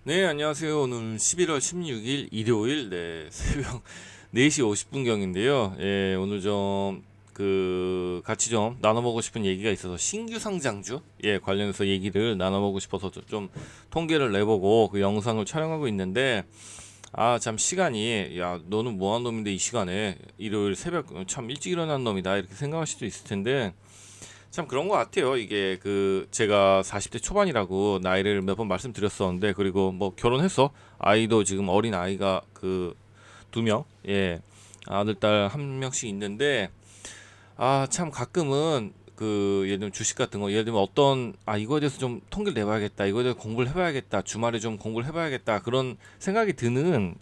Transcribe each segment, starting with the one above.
네, 안녕하세요. 오늘 11월 16일 일요일 새벽 4시 50분경인데요. 오늘 좀 같이 좀 나눠보고 싶은 얘기가 있어서 신규 상장주 관련해서 얘기를 나눠보고 싶어서 좀 통계를 내보고 그 영상을 촬영하고 있는데 참 시간이 야 너는 뭐한 놈인데 이 시간에 일요일 새벽 참 일찍 일어난 놈이다 이렇게 생각할 수도 있을 텐데 참 그런 것 같아요. 이게 제가 40대 초반이라고 나이를 몇 번 말씀드렸었는데, 그리고 뭐 결혼해서 아이도 지금 어린 아이가 2명, 아들 딸 한 명씩 있는데 참 가끔은 예를 들면 주식 같은 거 예를 들면 이거에 대해서 좀 통계를 내봐야겠다, 이거에 대해서 공부를 해봐야겠다, 주말에 좀 공부를 해봐야겠다 그런 생각이 드는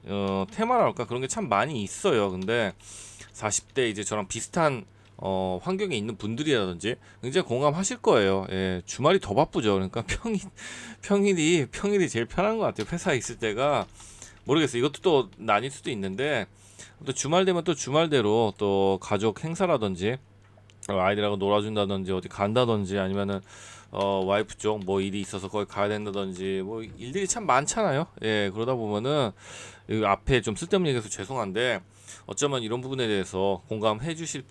테마랄까 그런 게 참 많이 있어요. 근데 40대 이제 저랑 비슷한 환경에 있는 분들이라든지 굉장히 공감하실 거예요. 주말이 더 바쁘죠. 그러니까 평일이 제일 편한 것 같아요. 회사에 있을 때가 모르겠어요. 이것도 또 나뉠 수도 있는데 또 주말 되면 또 주말대로 또 가족 행사라든지 아이들하고 놀아준다든지 어디 간다든지 아니면은 와이프 쪽 뭐 일이 있어서 거기 가야 된다든지 뭐 일들이 참 많잖아요. 그러다 보면은 이 앞에 좀 쓸데없는 얘기해서 죄송한데 어쩌면 이런 부분에 대해서 공감해 주실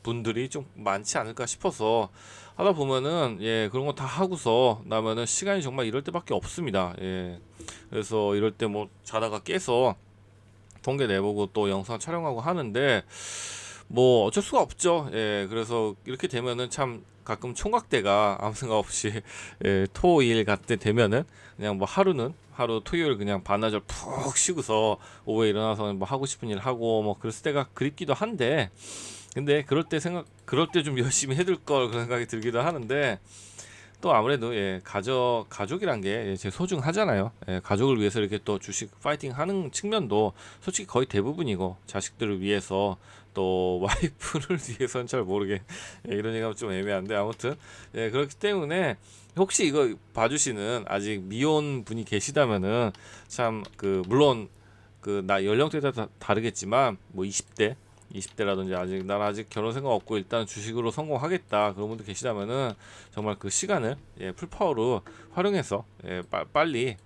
분들이 좀 많지 않을까 싶어서 하다 보면은 그런 거 다 하고서 나면은 시간이 정말 이럴 때밖에 없습니다. 그래서 이럴 때 뭐 자다가 깨서 통계 내보고 또 영상 촬영하고 하는데 뭐 어쩔 수가 없죠. 그래서 이렇게 되면은 참 가끔 총각대가 아무 생각 없이 토일 같은 때 되면은 그냥 뭐 하루 토요일 그냥 반나절 푹 쉬고서 오후에 일어나서 뭐 하고 싶은 일 하고 뭐 그랬을 때가 그립기도 한데, 근데 그럴 때 좀 열심히 해둘 걸 그런 생각이 들기도 하는데 또 아무래도 가족이란 게 제일 소중하잖아요. 가족을 위해서 이렇게 또 주식 파이팅 하는 측면도 솔직히 거의 대부분이고, 자식들을 위해서 또 와이프를 위해서는 잘 모르게 이런 얘기하면 좀 애매한데 아무튼 그렇기 때문에 혹시 이거 봐주시는 아직 미혼 분이 계시다면은 참 물론 나 연령대에 따라 다르겠지만 뭐 20대라든지 아직 결혼 생각 없고 일단 주식으로 성공하겠다 그런 분들 계시다면은 정말 그 시간을 풀파워로 활용해서 빨리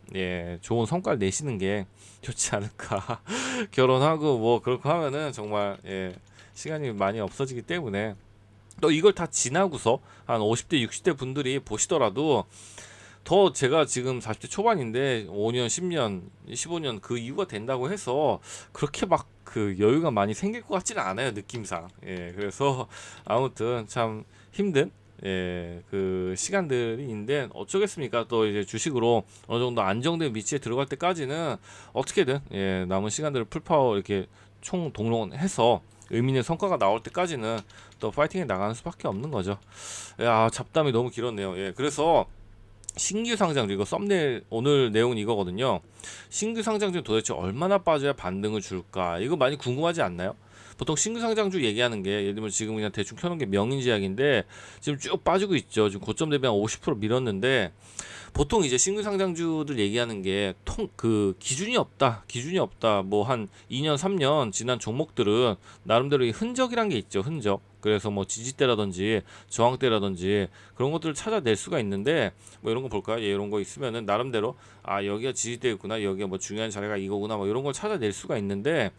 좋은 성과를 내시는 게 좋지 않을까. 결혼하고 뭐 그렇게 하면은 정말 시간이 많이 없어지기 때문에 또 이걸 다 지나고서 한 50대 60대 분들이 보시더라도 더 제가 지금 40대 초반인데 5년, 10년, 15년 그 이후가 된다고 해서 그렇게 막 여유가 많이 생길 것 같지는 않아요, 느낌상. 그래서 아무튼 참 힘든 시간들이 있는데 어쩌겠습니까? 또 이제 주식으로 어느 정도 안정된 위치에 들어갈 때까지는 어떻게든 남은 시간들을 풀파워 이렇게 총동원해서 의미 있는 성과가 나올 때까지는 또 파이팅에 나가는 수밖에 없는 거죠. 잡담이 너무 길었네요. 그래서 신규 상장주, 이거 썸네일 오늘 내용은 이거거든요. 신규 상장주 도대체 얼마나 빠져야 반등을 줄까? 이거 많이 궁금하지 않나요? 보통 신규 상장주 얘기하는 게 예를 들면 지금 그냥 대충 켜놓은 게 명인제약인데 지금 쭉 빠지고 있죠. 지금 고점 대비 한 50% 밀었는데 보통 이제 신규 상장주들 얘기하는 게 기준이 없다. 뭐 한 2년, 3년 지난 종목들은 나름대로 이 흔적이란 게 있죠. 흔적. 그래서 뭐 지지대라든지 저항대라든지 그런 것들을 찾아낼 수가 있는데 뭐 이런 거 볼까요? 이런 거 있으면은 나름대로 여기가 지지대였구나, 여기가 뭐 중요한 자리가 이거구나, 뭐 이런 걸 찾아낼 수가 있는데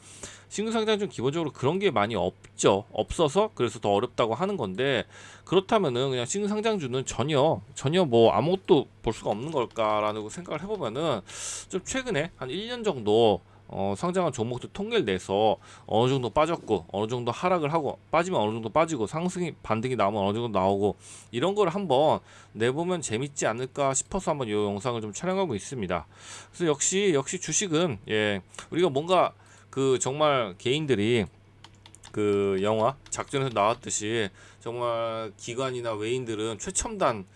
신규 상장주는 기본적으로 그런 게 많이 없죠. 없어서 그래서 더 어렵다고 하는 건데, 그렇다면은 그냥 신규 상장주는 전혀 뭐 아무것도 볼 수가 없는 걸까라는 생각을 해보면은 좀 최근에 한 1년 정도 상장한 종목들 통계를 내서 어느 정도 빠졌고 어느 정도 하락을 하고 빠지면 어느 정도 빠지고 상승이 반등이 나오면 어느 정도 나오고 이런 걸 한번 내보면 재밌지 않을까 싶어서 한번 이 영상을 좀 촬영하고 있습니다. 그래서 역시 주식은 우리가 뭔가 정말 개인들이 영화 작전에서 나왔듯이 정말 기관이나 외인들은 최첨단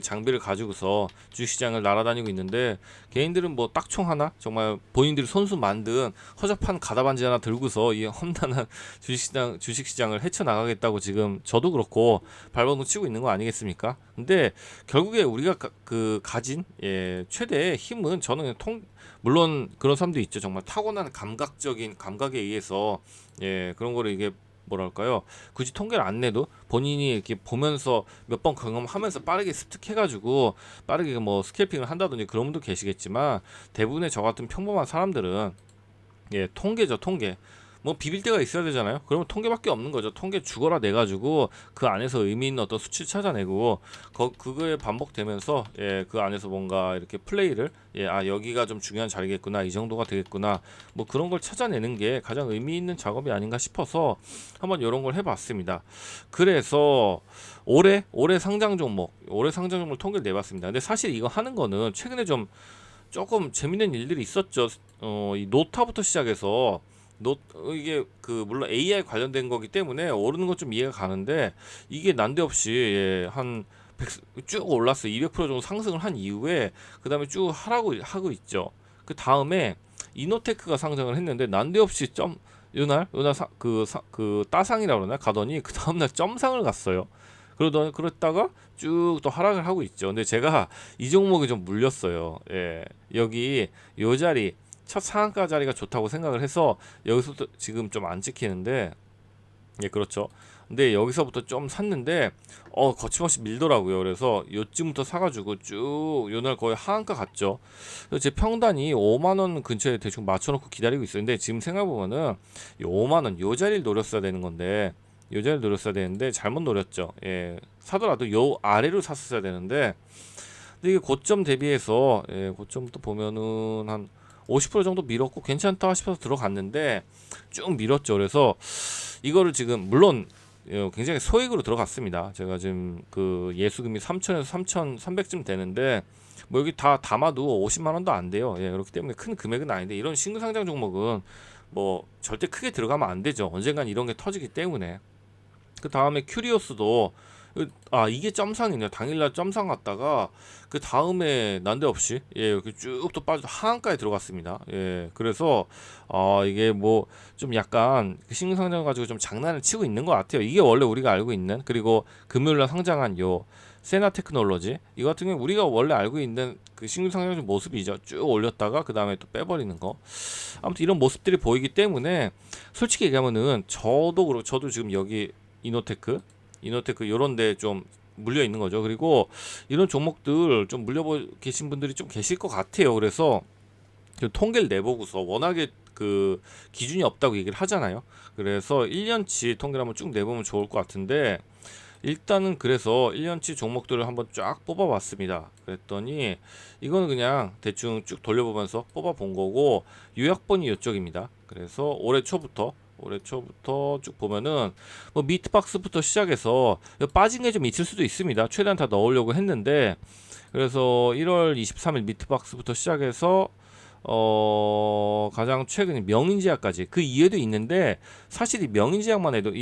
장비를 가지고서 주식시장을 날아다니고 있는데 개인들은 뭐 딱총 하나 정말 본인들이 손수 만든 허접한 가다반지 하나 들고서 이 험난한 주식시장을 헤쳐나가겠다고 지금 저도 그렇고 발버둥 치고 있는 거 아니겠습니까? 근데 결국에 우리가 가진 최대의 힘은 저는 물론 그런 사람도 있죠. 정말 타고난 감각에 의해서 그런 거를 이게 뭐랄까요, 굳이 통계를 안 내도 본인이 이렇게 보면서 몇 번 경험하면서 빠르게 습득해가지고 빠르게 뭐 스캘핑을 한다든지 그런 분도 계시겠지만, 대부분의 저 같은 평범한 사람들은 통계죠, 통계. 뭐 비빌 데가 있어야 되잖아요. 그러면 통계밖에 없는 거죠. 통계 죽어라 내 가지고 그 안에서 의미 있는 어떤 수치를 찾아내고, 그거에 반복되면서 그 안에서 뭔가 이렇게 플레이를, 여기가 좀 중요한 자리겠구나, 이 정도가 되겠구나, 뭐 그런 걸 찾아내는 게 가장 의미 있는 작업이 아닌가 싶어서 한번 이런 걸 해봤습니다. 그래서 올해 상장 종목, 통계를 내봤습니다. 근데 사실 이거 하는 거는 최근에 좀 조금 재밌는 일들이 있었죠. 이 노타부터 시작해서 이게 물론 AI 관련된 거기 때문에 오르는 건 좀 이해가 가는데, 이게 난데없이 한 쭉 올랐어요. 200% 정도 상승을 한 이후에 그 다음에 쭉 하고 있죠. 그 다음에 이노테크가 상장을 했는데 난데없이 요날 따상이라고 그러나 가더니 그 다음날 점상을 갔어요. 그랬다가 쭉 또 하락을 하고 있죠. 근데 제가 이 종목이 좀 물렸어요. 여기 요 자리 첫 상한가 자리가 좋다고 생각을 해서 여기서부터 지금 좀 안 찍히는데, 그렇죠. 근데 여기서부터 좀 샀는데 거침없이 밀더라고요. 그래서 요쯤부터 사가지고 쭉 요날 거의 하한가 갔죠. 그래서 제 평단이 5만원 근처에 대충 맞춰놓고 기다리고 있었는데, 지금 생각해보면은 5만원 요 자리를 노렸어야 되는 건데, 요 자리를 노렸어야 되는데 잘못 노렸죠. 사더라도 요 아래로 샀어야 되는데, 근데 이게 고점 대비해서 고점부터 보면은 한 50% 정도 밀었고 괜찮다 싶어서 들어갔는데 쭉 밀었죠. 그래서 이거를 지금 물론 굉장히 소액으로 들어갔습니다. 제가 지금 그 예수금이 3천에서 3,300쯤 되는데, 뭐 여기 다 담아도 50만 원도 안 돼요. 그렇기 때문에 큰 금액은 아닌데, 이런 신규 상장 종목은 뭐 절대 크게 들어가면 안 되죠. 언젠간 이런 게 터지기 때문에. 그 다음에 큐리오스도 이게 점상이네요. 당일날 점상 갔다가 그 다음에 난데없이 이렇게 쭉 또 빠져 하한가에 들어갔습니다. 그래서 이게 뭐 좀 약간 신규 상장 가지고 좀 장난을 치고 있는 것 같아요. 이게 원래 우리가 알고 있는, 그리고 금요일날 상장한 요 세나 테크놀로지, 이 같은 경우 우리가 원래 알고 있는 그 신규 상장 모습이죠. 쭉 올렸다가 그 다음에 또 빼버리는 거. 아무튼 이런 모습들이 보이기 때문에 솔직히 얘기하면은 저도 지금 여기 이노테크 요런 데 좀 물려 있는 거죠. 그리고 이런 종목들 좀 계신 분들이 좀 계실 것 같아요. 그래서 좀 통계를 내보고서, 워낙에 그 기준이 없다고 얘기를 하잖아요. 그래서 1년치 통계를 한번 쭉 내보면 좋을 것 같은데, 일단은 그래서 1년치 종목들을 한번 쫙 뽑아봤습니다. 그랬더니 이거는 그냥 대충 쭉 돌려보면서 뽑아본 거고, 요약본이 이쪽입니다. 그래서 올해 초부터 쭉 보면은 뭐 미트박스부터 시작해서 빠진 게 좀 있을 수도 있습니다. 최대한 다 넣으려고 했는데, 그래서 1월 23일 미트박스부터 시작해서 가장 최근 명인제약까지, 그 이외에도 있는데, 사실 이 명인제약만 해도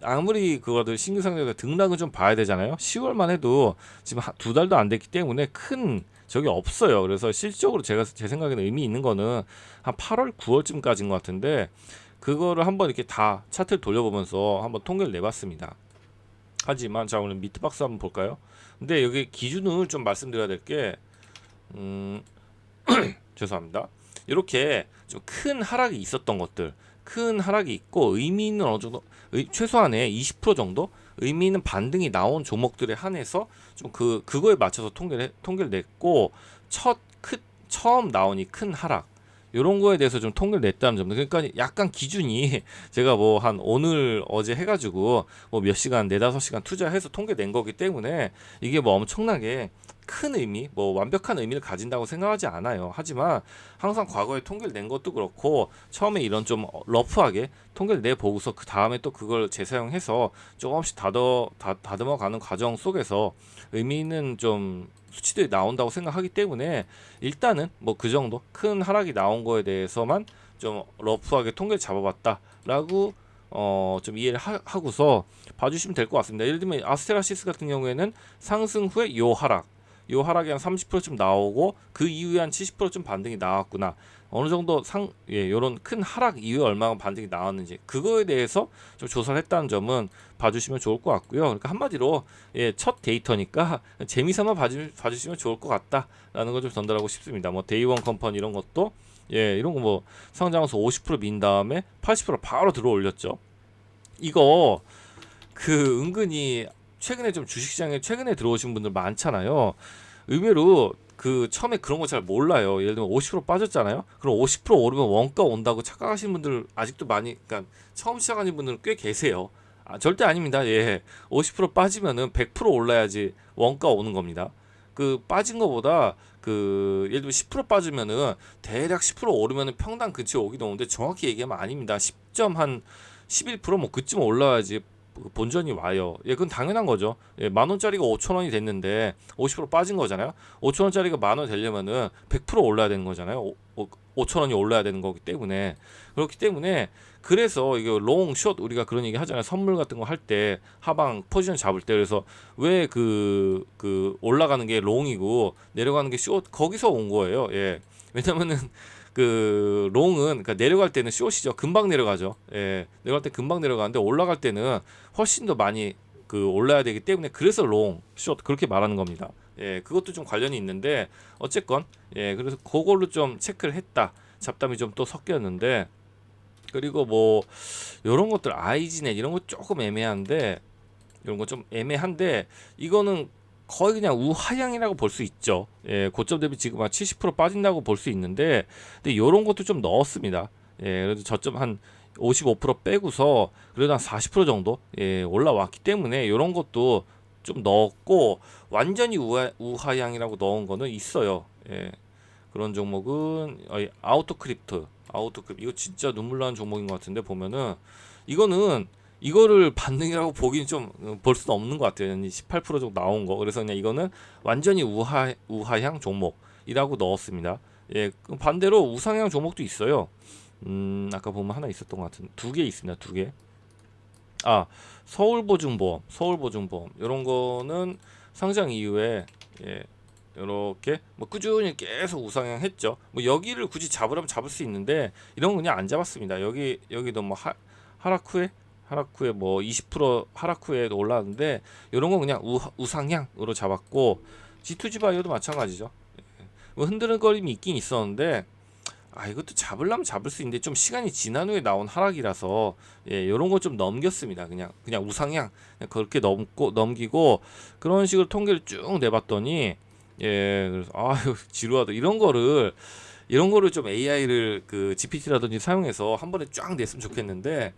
아무리 그거도 신규 상장자 등락은 좀 봐야 되잖아요. 10월만 해도 지금 두 달도 안 됐기 때문에 큰 적이 없어요. 그래서 실적으로 제 생각에는 의미 있는 거는 한 8월, 9월쯤까지인 것 같은데, 그거를 한번 이렇게 다 차트를 돌려보면서 한번 통계를 내봤습니다. 하지만 자, 오늘 미트박스 한번 볼까요? 근데 여기 기준을 좀 말씀드려야 될 게, 죄송합니다. 이렇게 좀 큰 하락이 있었던 것들, 큰 하락이 있고 의미 있는 어느 정도, 최소한의 20% 정도 의미 있는 반등이 나온 종목들에 한해서 좀 그거에 맞춰서 통계를 냈고, 처음 나오니 큰 하락, 이런 거에 대해서 좀 통계를 냈다는 점들. 그러니까 약간 기준이 제가 뭐 한 오늘 어제 해가지고 뭐 몇 시간, 4-5시간 투자해서 통계 낸 거기 때문에 이게 뭐 엄청나게 큰 의미, 뭐 완벽한 의미를 가진다고 생각하지 않아요. 하지만 항상 과거에 통계를 낸 것도 그렇고, 처음에 이런 좀 러프하게 통계를 내보고서 그 다음에 또 그걸 재사용해서 조금씩 다듬어가는 과정 속에서 의미 있는 좀 수치들이 나온다고 생각하기 때문에, 일단은 뭐 그 정도 큰 하락이 나온 거에 대해서만 좀 러프하게 통계를 잡아봤다라고 좀 이해를 하고서 봐주시면 될 것 같습니다. 예를 들면 아스테라시스 같은 경우에는 상승 후에 요 하락이 한 30%쯤 나오고, 그 이후에 한 70%쯤 반등이 나왔구나, 어느 정도 요런 큰 하락 이후에 얼마나 반등이 나왔는지, 그거에 대해서 좀 조사를 했다는 점은 봐주시면 좋을 것 같고요. 그러니까 한마디로 첫 데이터니까 재미삼아 봐주시면 좋을 것 같다라는 걸 좀 전달하고 싶습니다. 뭐 데이원 컴퍼니 이런 것도 이런 거 뭐 상장해서 50% 민 다음에 80% 바로 들어 올렸죠. 이거 그 은근히 최근에 좀 주식시장에 최근에 들어오신 분들 많잖아요. 의외로 그 처음에 그런 거 잘 몰라요. 예를 들면 50% 빠졌잖아요. 그럼 50% 오르면 원가 온다고 착각하시는 분들 아직도 많이, 그러니까 처음 시작하는 분들은 꽤 계세요. 절대 아닙니다. 예. 50% 빠지면은 100% 올라야지 원가 오는 겁니다. 그 빠진 거보다 그 예를 들면 10% 빠지면은 대략 10% 오르면은 평당 근처에 오기도 오는데 정확히 얘기하면 아닙니다. 10점 한 11%뭐 그쯤 올라야지 본전이 와요. 예, 그건 당연한 거죠. 예, 만 원짜리가 5천 원이 됐는데 50% 빠진 거잖아요. 5천 원짜리가 만 원 되려면은 100% 올라야 되는 거잖아요. 5천 원이 올라야 되는 거기 때문에 그렇기 때문에 그래서 이게 롱, 숏 우리가 그런 얘기 하잖아요. 선물 같은 거 할 때 하방 포지션 잡을 때 그래서 왜 그 올라가는 게 롱이고 내려가는 게 숏 거기서 온 거예요. 예. 왜냐면은 그 롱은 그러니까 내려갈 때는 숏이죠. 금방 내려가죠. 예. 내려갈 때 금방 내려가는데 올라갈 때는 훨씬 더 많이 그 올라야 되기 때문에 그래서 롱, 숏 그렇게 말하는 겁니다. 예. 그것도 좀 관련이 있는데 어쨌건 예. 그래서 그걸로 좀 체크를 했다. 잡담이 좀 또 섞였는데 그리고 뭐 요런 것들 아이지넷 이런 거 조금 애매한데 이런 거 좀 애매한데 이거는 거의 그냥 우하향이라고 볼 수 있죠. 예, 고점 대비 지금 한 70% 빠진다고 볼 수 있는데 근데 요런 것도 좀 넣었습니다. 예, 그래도 저점 한 55% 빼고서 그래도 한 40% 정도 예, 올라왔기 때문에 요런 것도 좀 넣었고 완전히 우하향이라고 넣은 거는 있어요. 예, 그런 종목은 아우토크립트 이거 진짜 눈물 나는 종목인 것 같은데 보면은 이거는 이거를 반등이라고 보기는 좀 볼 수는 없는 것 같아요. 18% 정도 나온 거. 그래서 그냥 이거는 완전히 우하향 종목이라고 넣었습니다. 예, 반대로 우상향 종목도 있어요. 아까 보면 하나 있었던 것 같은데 두 개 있습니다. 두 개. 서울보증보험 이런 거는 상장 이후에 예, 이렇게 뭐 꾸준히 계속 우상향 했죠. 뭐 여기를 굳이 잡으라면 잡을 수 있는데 이런 건 그냥 안 잡았습니다. 여기도 뭐 하락 후에 뭐 20% 하락 후에도 올라왔는데 이런 건 그냥 우상향으로 잡았고 G2G 바이오도 마찬가지죠. 뭐 흔들거림이 있긴 있었는데 이것도 잡으려면 잡을 수 있는데 좀 시간이 지난 후에 나온 하락이라서 예, 요런 거 좀 넘겼습니다. 그냥 우상향 그냥 그렇게 넘기고 그런 식으로 통계를 쭉 내봤더니 예, 그래서 아유 지루하다 이런 거를 좀 AI를 그 GPT라든지 사용해서 한 번에 쫙 냈으면 좋겠는데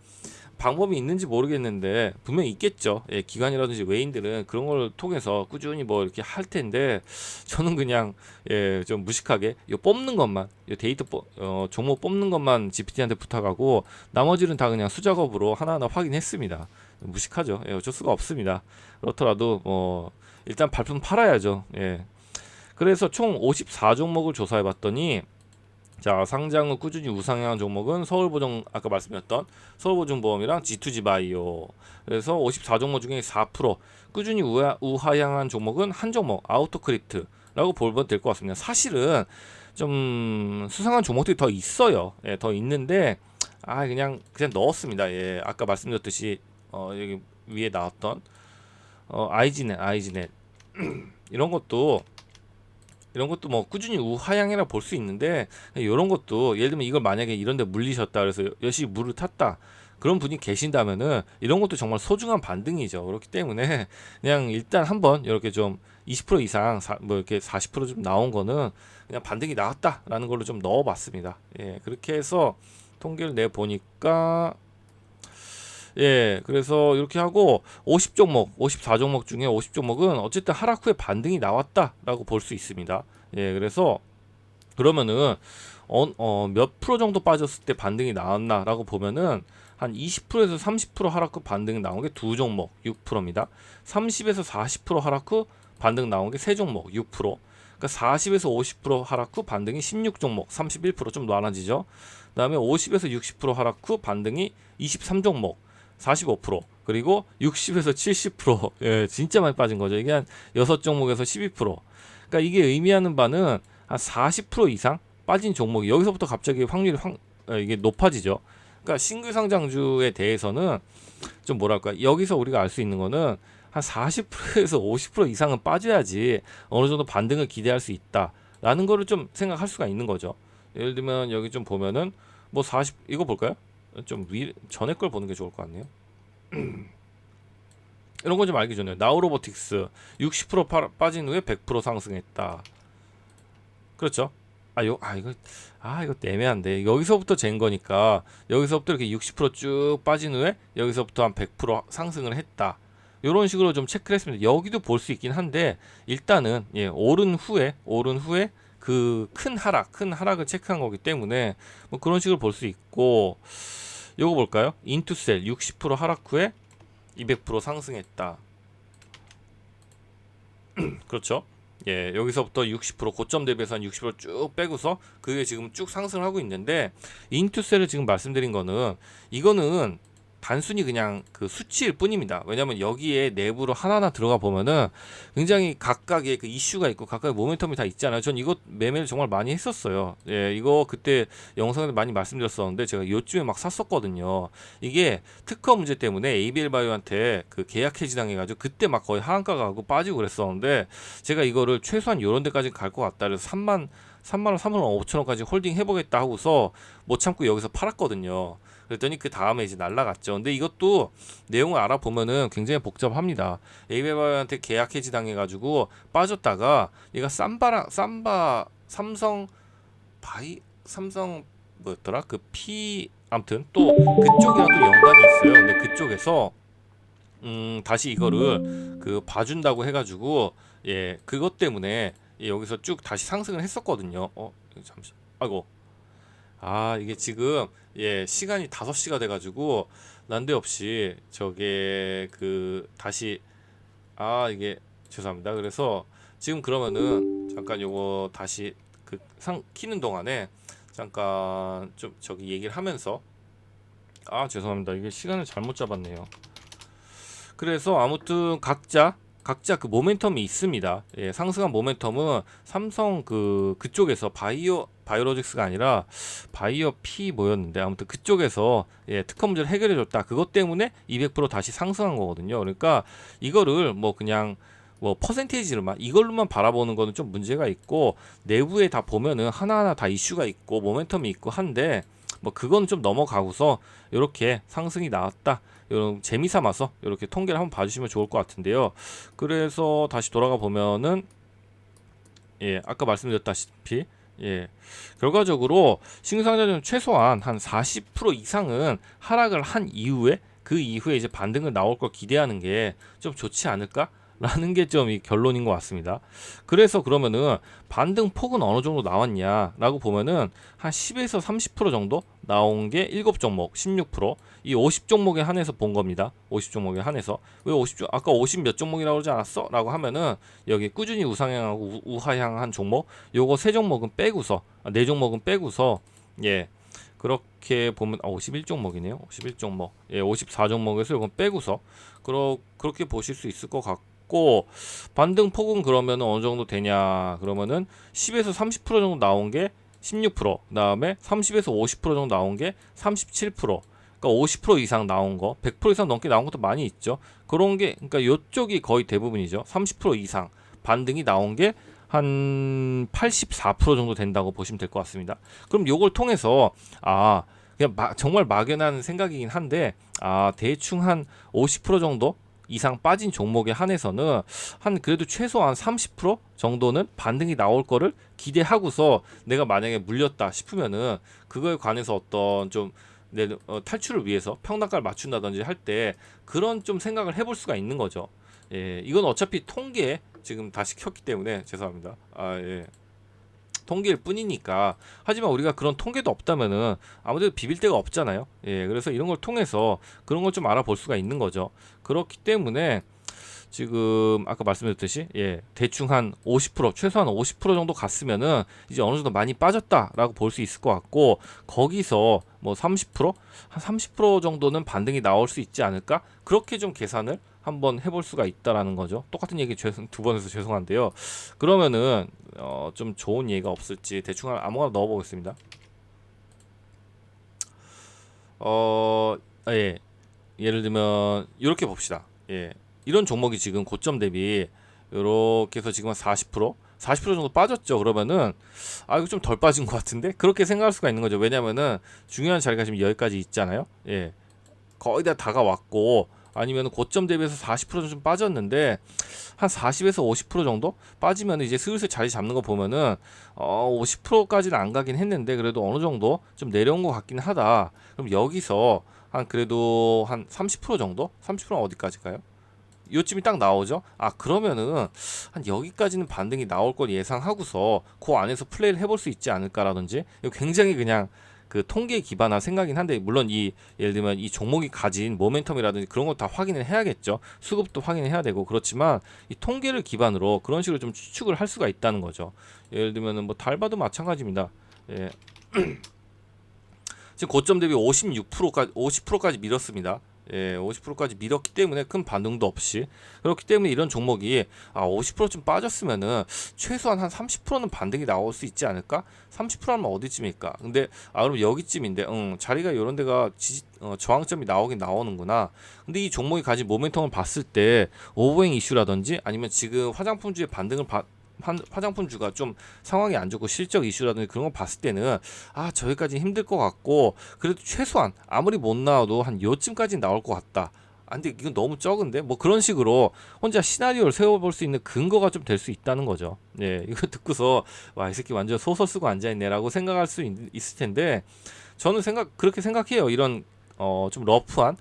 방법이 있는지 모르겠는데 분명히 있겠죠. 예, 기관이라든지 외인들은 그런 걸 통해서 꾸준히 뭐 이렇게 할 텐데 저는 그냥 예, 좀 무식하게 요 뽑는 것만 요 종목 뽑는 것만 GPT한테 부탁하고 나머지는 다 그냥 수작업으로 하나하나 확인했습니다. 무식하죠. 예, 어쩔 수가 없습니다. 그렇더라도 일단 발품 팔아야죠. 예. 그래서 총 54종목을 조사해 봤더니 자, 상장 후 꾸준히 우상향한 종목은 아까 말씀드렸던 서울보증보험이랑 G2G 바이오. 그래서 54종목 중에 4% 꾸준히 우하향한 종목은 한 종목 아우토크립트라고 보면 될 것 같습니다. 사실은 좀 수상한 종목들이 더 있어요. 예, 더 있는데 그냥 넣었습니다. 예, 아까 말씀드렸듯이 여기 위에 나왔던 아이지넷 이런 것도 뭐 꾸준히 우하향이라 볼 수 있는데 이런 것도 예를 들면 이걸 만약에 이런 데 물리셨다 그래서 열심히 물을 탔다 그런 분이 계신다면은 이런 것도 정말 소중한 반등이죠. 그렇기 때문에 그냥 일단 한번 이렇게 좀 20% 이상 뭐 이렇게 40%좀 나온 거는 그냥 반등이 나왔다라는 걸로 좀 넣어봤습니다. 예, 그렇게 해서 통계를 내 보니까 예, 그래서 이렇게 하고 50종목, 54종목 중에 50종목은 어쨌든 하락 후에 반등이 나왔다라고 볼 수 있습니다. 예, 그래서 그러면은 몇 프로 정도 빠졌을 때 반등이 나왔나라고 보면은 한 20%에서 30% 하락 후 반등이 나온 게 두 종목 6%입니다. 30에서 40% 하락 후 반등 나온 게 세 종목 6%. 그러니까 40에서 50% 하락 후 반등이 16종목 31%좀 나눠지죠. 그다음에 50에서 60% 하락 후 반등이 23종목 45% 그리고 60에서 70% 예, 진짜 많이 빠진 거죠. 이게 한 6종목에서 12%. 그러니까 이게 의미하는 바는 한 40% 이상 빠진 종목이 여기서부터 갑자기 확률이 이게 높아지죠. 그러니까 싱글 상장주에 대해서는 좀 뭐랄까 여기서 우리가 알 수 있는 거는 한 40%에서 50% 이상은 빠져야지 어느 정도 반등을 기대할 수 있다라는 거를 좀 생각할 수가 있는 거죠. 예를 들면 여기 좀 보면은 뭐 40 이거 볼까요? 좀 전에 걸 보는 게 좋을 것 같네요. 이런 거 좀 알기 좋네요. 나우로보틱스 60% 빠진 후에 100% 상승했다. 그렇죠? 이거 애매한데 여기서부터 잰 거니까 여기서부터 이렇게 60%쭉 빠진 후에 여기서부터 한 100% 상승을 했다. 이런 식으로 좀 체크를 했습니다. 여기도 볼 수 있긴 한데 일단은 오른 후에 그 큰 하락을 체크한 거기 때문에 뭐 그런 식으로 볼 수 있고 요거 볼까요? 인투셀 60% 하락 후에 200% 상승했다. 그렇죠? 예, 여기서부터 60% 고점 대비해서 한 60%쭉 빼고서 그게 지금 쭉 상승을 하고 있는데 인투셀을 지금 말씀드린 거는 이거는 단순히 그냥 그 수치일 뿐입니다. 왜냐면 여기에 내부로 하나하나 들어가 보면은 굉장히 각각의 그 이슈가 있고 각각의 모멘텀이 다 있잖아요. 전 이거 매매를 정말 많이 했었어요. 예, 이거 그때 영상에서 많이 말씀드렸었는데 제가 요쯤에 막 샀었거든요. 이게 특허 문제 때문에 ABL 바이오한테 그 계약 해지당해가지고 그때 막 거의 하한가 가고 빠지고 그랬었는데 제가 이거를 최소한 요런 데까지 갈 것 같다 그래서 3만 원, 3만 5천 원까지 홀딩 해보겠다 하고서 못 참고 여기서 팔았거든요. 그랬더니 그 다음에 이제 날라갔죠. 근데 이것도 내용을 알아보면은 굉장히 복잡합니다. 에이베바한테 계약 해지 당해가지고 빠졌다가 얘가 삼성 뭐였더라? 그 P 아무튼 또 그쪽이랑 또 연관이 있어요. 근데 그쪽에서 다시 이거를 그 봐준다고 해가지고 예 그것 때문에 여기서 쭉 다시 상승을 했었거든요. 잠시 아이고 이게 지금 시간이 5시가 돼가지고 난데없이 저게 그 다시 이게 죄송합니다. 그래서 지금 그러면은 잠깐 요거 다시 그 키는 동안에 잠깐 좀 저기 얘기를 하면서 죄송합니다. 이게 시간을 잘못 잡았네요. 그래서 아무튼 각자 그 모멘텀이 있습니다. 예, 상승한 모멘텀은 삼성 그쪽에서 바이오로직스가 아니라 바이오 P 뭐였는데 아무튼 그쪽에서 특허 문제를 해결해 줬다. 그것 때문에 200% 다시 상승한 거거든요. 그러니까 이거를 뭐 그냥 뭐 퍼센테이지로만 이걸로만 바라보는 거는 좀 문제가 있고 내부에 다 보면은 하나하나 다 이슈가 있고 모멘텀이 있고 한데 뭐 그건 좀 넘어가고서 이렇게 상승이 나왔다. 이런 재미 삼아서 이렇게 통계를 한번 봐주시면 좋을 것 같은데요. 그래서 다시 돌아가 보면은 아까 말씀드렸다시피 결과적으로 신규상장은 최소한 한 40% 이상은 하락을 한 이후에 그 이후에 이제 반등을 나올 걸 기대하는 게 좀 좋지 않을까? 라는 게 좀 이 결론인 것 같습니다. 그래서 그러면은 반등 폭은 어느 정도 나왔냐라고 보면은 한 10에서 30% 정도 나온 게 7종목 16%. 이 50종목에 한해서 본 겁니다. 50종목에 한해서. 왜 50종 아까 50 몇 종목이라고 그러지 않았어? 라고 하면은 여기 꾸준히 우상향하고 우하향한 종목 요거 3종목은 빼고서 4종목은 빼고서 그렇게 보면 51종목이네요. 51종목. 54종목에서 이건 빼고서 그렇게 보실 수 있을 것 같고 반등 폭은 그러면 어느 정도 되냐? 그러면은 10에서 30% 정도 나온 게 16%, 그다음에 30에서 50% 정도 나온 게 37%. 그러니까 50% 이상 나온 거, 100% 이상 넘게 나온 것도 많이 있죠. 그런 게 그러니까 이쪽이 거의 대부분이죠. 30% 이상 반등이 나온 게 한 84% 정도 된다고 보시면 될 것 같습니다. 그럼 요걸 통해서 그냥 정말 막연한 생각이긴 한데 대충 한 50% 정도 이상 빠진 종목에 한해서는 한 그래도 최소한 30% 정도는 반등이 나올 거를 기대하고서 내가 만약에 물렸다 싶으면은 그거에 관해서 어떤 좀 탈출을 위해서 평단가를 맞춘다든지 할 때 그런 좀 생각을 해볼 수가 있는 거죠. 이건 어차피 통계에 지금 다시 켰기 때문에 죄송합니다. 통계일 뿐이니까. 하지만 우리가 그런 통계도 없다면은 아무래도 비빌 데가 없잖아요. 그래서 이런 걸 통해서 그런 걸 좀 알아볼 수가 있는 거죠. 그렇기 때문에 지금 아까 말씀드렸듯이 대충 한 50% 최소한 50% 정도 갔으면은 이제 어느 정도 많이 빠졌다라고 볼 수 있을 것 같고 거기서 뭐 30%? 한 30% 정도는 반등이 나올 수 있지 않을까? 그렇게 좀 계산을 한번 해볼 수가 있다라는 거죠. 똑같은 얘기 두 번 해서 죄송한데요. 그러면은 좀 좋은 예가 없을지 대충 아무거나 넣어보겠습니다. 예를 들면 이렇게 봅시다. 이런 종목이 지금 고점 대비 이렇게 해서 지금 한 40% 정도 빠졌죠. 그러면은 이거 좀 덜 빠진 것 같은데 그렇게 생각할 수가 있는 거죠. 왜냐면은 중요한 자리가 지금 여기까지 있잖아요. 거의 다 다가왔고 아니면 고점 대비해서 40% 좀 빠졌는데 한 40에서 50% 정도 빠지면 이제 슬슬 자리 잡는 거 보면은 50%까지는 안 가긴 했는데 그래도 어느 정도 좀 내려온 것 같긴 하다. 그럼 여기서 한 그래도 한 30% 정도? 30%는 어디까지 가요? 요쯤이 딱 나오죠. 아 그러면은 한 여기까지는 반등이 나올 걸 예상하고서 그 안에서 플레이를 해볼 수 있지 않을까라든지, 이거 굉장히 그냥 그 통계에 기반한 생각이긴 한데, 물론 이 예를 들면 이 종목이 가진 모멘텀이라든지 그런 거 다 확인을 해야겠죠. 수급도 확인을 해야 되고 그렇지만 이 통계를 기반으로 그런 식으로 좀 추측을 할 수가 있다는 거죠. 예를 들면은 뭐 달바도 마찬가지입니다. 예. 지금 고점 대비 56%까지 50%까지 밀었습니다. 예, 50%까지 밀었기 때문에 큰 반등도 없이, 그렇기 때문에 이런 종목이 50%좀 빠졌으면은 최소한 한 30%는 반등이 나올 수 있지 않을까? 30% 하면 어디쯤일까? 근데 그럼 여기쯤인데, 자리가 이런 데가 저항점이 나오긴 나오는구나. 근데 이 종목이 가진 모멘텀을 봤을 때 오버행 이슈라든지 아니면 지금 화장품주의 반등을 화장품주가 좀 상황이 안 좋고 실적 이슈라든지 그런 거 봤을 때는 저기까지 힘들 것 같고, 그래도 최소한 아무리 못 나와도 한 요쯤까지 나올 것 같다. 근데 이건 너무 적은데? 뭐 그런 식으로 혼자 시나리오를 세워볼 수 있는 근거가 좀 될 수 있다는 거죠. 예, 이거 듣고서 와, 이 새끼 완전 소설 쓰고 앉아있네라고 생각할 수 있을 텐데, 저는 그렇게 생각해요. 이런 좀 러프한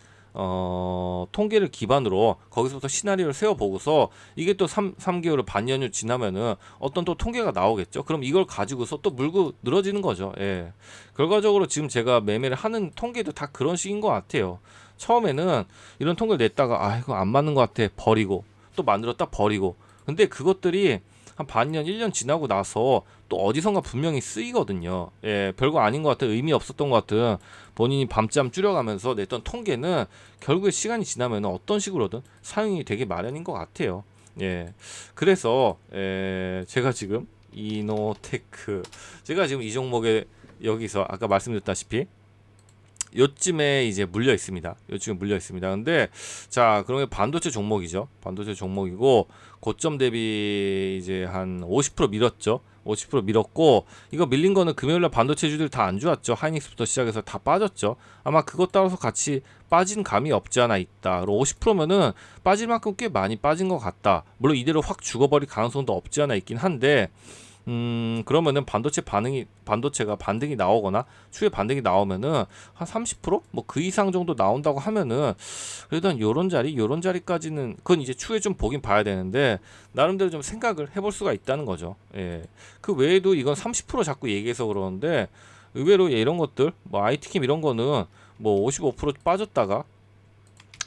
통계를 기반으로 거기서부터 시나리오를 세워보고서 이게 또 3개월 반년을 지나면은 어떤 또 통계가 나오겠죠. 그럼 이걸 가지고서 또 물고 늘어지는 거죠. 예. 결과적으로 지금 제가 매매를 하는 통계도 다 그런 식인 것 같아요. 처음에는 이런 통계를 냈다가 이거 안 맞는 것 같아 버리고, 또 만들었다 버리고. 근데 그것들이 한 반년, 1년 지나고 나서 또 어디선가 분명히 쓰이거든요. 예, 별거 아닌 것 같은, 의미 없었던 것 같은 본인이 밤잠 줄여가면서 냈던 통계는 결국에 시간이 지나면 어떤 식으로든 사용이 되게 마련인 것 같아요. 예, 그래서 제가 지금 이노테크, 제가 지금 이 종목에 여기서 아까 말씀드렸다시피 요쯤에 이제 물려 있습니다. 요쯤에 물려 있습니다. 근데 자, 그러면 반도체 종목이죠. 반도체 종목이고 고점 대비 이제 한 50% 밀었죠. 50% 밀었고, 이거 밀린 거는 금요일날 반도체주들 다 안 좋았죠. 하이닉스부터 시작해서 다 빠졌죠. 아마 그것 따라서 같이 빠진 감이 없지 않아 있다. 그리고 50%면은 빠질 만큼 꽤 많이 빠진 것 같다. 물론 이대로 확 죽어버릴 가능성도 없지 않아 있긴 한데, 그러면은 반도체가 반등이 나오거나 추후에 반등이 나오면은 한 30%? 뭐 그 이상 정도 나온다고 하면은 그래도 한 요런 자리까지는, 그건 이제 추후에 좀 보긴 봐야 되는데 나름대로 좀 생각을 해볼 수가 있다는 거죠. 예. 그 외에도 이건 30% 자꾸 얘기해서 그러는데, 의외로 이런 것들 뭐 IT캠 이런 거는 뭐 55% 빠졌다가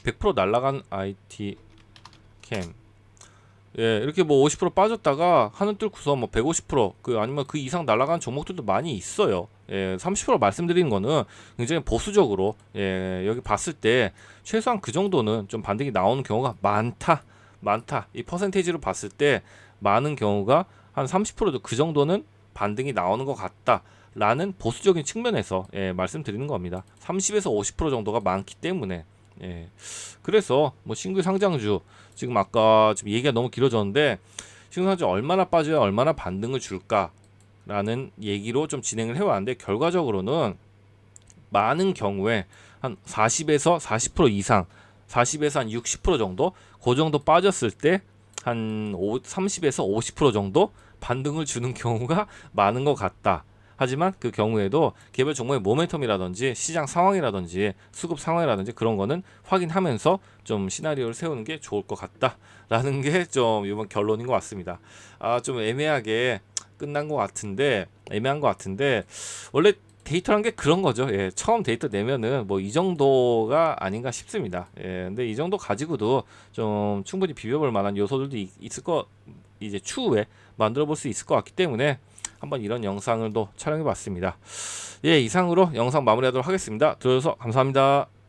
100% 날라간 IT캠, 예, 이렇게 뭐 50% 빠졌다가 하늘 뚫고서 뭐 150% 아니면 그 이상 날아간 종목들도 많이 있어요. 예, 30% 말씀드리는 거는 굉장히 보수적으로, 예, 여기 봤을 때 최소한 그 정도는 좀 반등이 나오는 경우가 많다. 이 퍼센테이지로 봤을 때 많은 경우가 한 30%도 그 정도는 반등이 나오는 것 같다라는 보수적인 측면에서, 예, 말씀드리는 겁니다. 30에서 50% 정도가 많기 때문에. 예. 그래서 뭐 신규 상장주, 지금 아까 좀 얘기가 너무 길어졌는데 신규 상장주 얼마나 빠져야 얼마나 반등을 줄까라는 얘기로 좀 진행을 해왔는데, 결과적으로는 많은 경우에 한 40에서 40% 이상, 40에서 한 60% 정도, 그 정도 빠졌을 때 한 30에서 50% 정도 반등을 주는 경우가 많은 것 같다. 하지만 그 경우에도 개별 종목의 모멘텀이라든지 시장 상황이라든지 수급 상황이라든지 그런 거는 확인하면서 좀 시나리오를 세우는 게 좋을 것 같다라는 게 좀 이번 결론인 것 같습니다. 좀 애매하게 끝난 것 같은데, 애매한 것 같은데, 원래 데이터란 게 그런 거죠. 예, 처음 데이터 내면은 뭐 이 정도가 아닌가 싶습니다. 예, 근데 이 정도 가지고도 좀 충분히 비벼볼 만한 요소들도 있을 거, 이제 추후에 만들어 볼 수 있을 것 같기 때문에 한번 이런 영상을 또 촬영해 봤습니다. 예, 이상으로 영상 마무리하도록 하겠습니다. 들어주셔서 감사합니다.